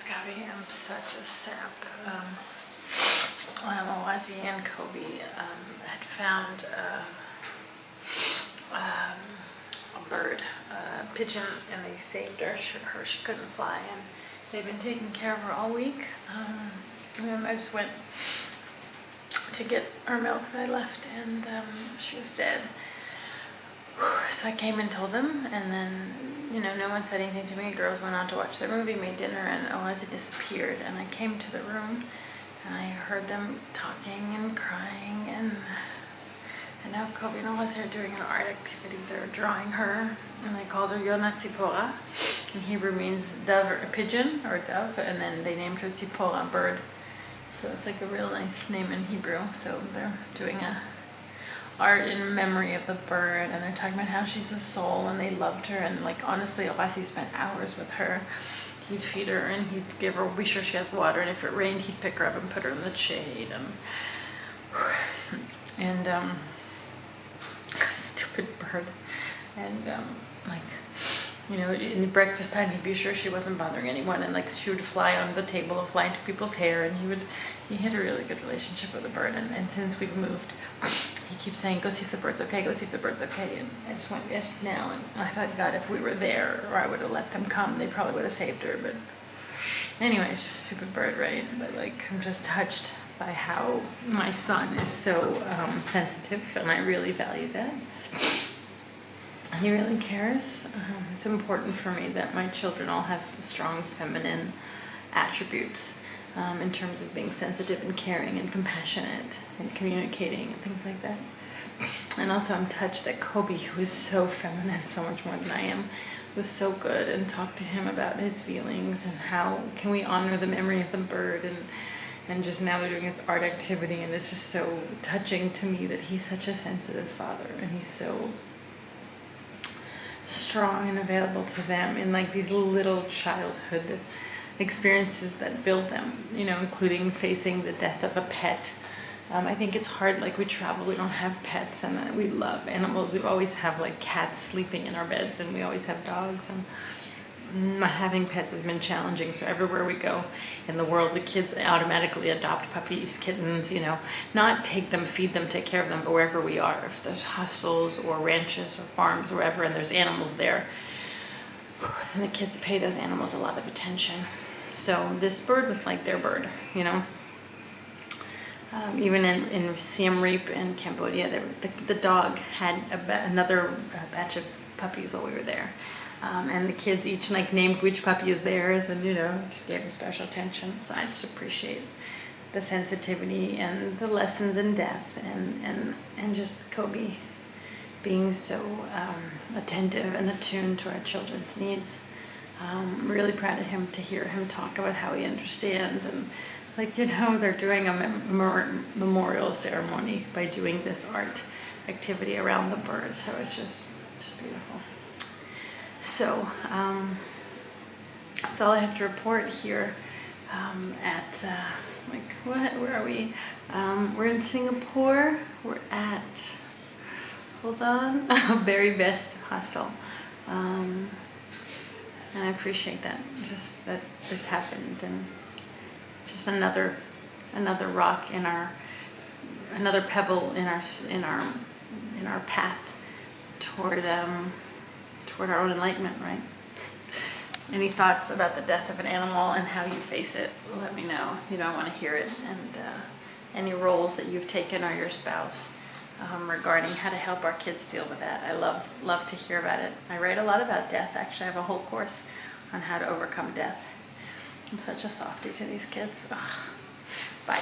Gabby. I'm such a sap. Oazi and Kobe had found a bird, a pigeon, and they saved her. She couldn't fly, and they've been taking care of her all week. And I just went to get her milk that I left, and she was dead. So I came and told them, and then, no one said anything to me. Girls went on to watch their movie, made dinner, and Oazi disappeared. And I came to the room, and I heard them talking and crying, and now Kobe and Oazi are doing an art activity. They're drawing her, and they called her Yona Tzipora. In Hebrew means dove, or pigeon, or dove, and then they named her Tzipora, bird. So it's like a real nice name in Hebrew. So they're doing a art in memory of the bird, and they're talking about how she's a soul and they loved her, and honestly Oazi spent hours with her. He'd feed her and he'd give her, be sure she has water, and if it rained he'd pick her up and put her in the shade, and stupid bird. And in breakfast time he'd be sure she wasn't bothering anyone, and she would fly on the table and fly into people's hair, and he had a really good relationship with the bird. And since we've moved, he keeps saying, go see if the bird's okay, go see if the bird's okay. And I just went yesterday now, and I thought, God, if we were there, or I would have let them come, they probably would have saved her. But anyway, it's just a stupid bird, right? But I'm just touched by how my son is so sensitive, and I really value that. He really cares. It's important for me that my children all have strong feminine attributes in terms of being sensitive and caring and compassionate and communicating and things like that. And also I'm touched that Kobe, who is so feminine, so much more than I am, was so good, and talked to him about his feelings and how can we honor the memory of the bird, and just now they're doing this art activity, and it's just so touching to me that he's such a sensitive father, and he's so strong and available to them in these little childhood experiences that build them, including facing the death of a pet. I think it's hard, we travel, we don't have pets, and we love animals. We always have cats sleeping in our beds, and we always have dogs, and not having pets has been challenging. So everywhere we go in the world, the kids automatically adopt puppies, kittens, not take them, feed them, take care of them, but wherever we are, if there's hostels or ranches or farms, wherever, and there's animals there, then the kids pay those animals a lot of attention. So this bird was like their bird, even in Siem Reap in Cambodia, the dog had another batch of puppies while we were there. And the kids each named which puppy is theirs, and just gave them special attention. So I just appreciate the sensitivity and the lessons in death, and just Kobe being so attentive and attuned to our children's needs. I'm really proud of him, to hear him talk about how he understands, and they're doing a memorial ceremony by doing this art activity around the bird. So it's just beautiful. So that's all I have to report here where are we? We're in Singapore. We're at, hold on, Beary Best Hostel. And I appreciate that this happened, and just another rock in another pebble in our path toward our own enlightenment, right? Any thoughts about the death of an animal and how you face it, let me know. I want to hear it. And any roles that you've taken, or your spouse, regarding how to help our kids deal with that. I love to hear about it. I write a lot about death. Actually, I have a whole course on how to overcome death. I'm such a softie to these kids. Ugh. Bye.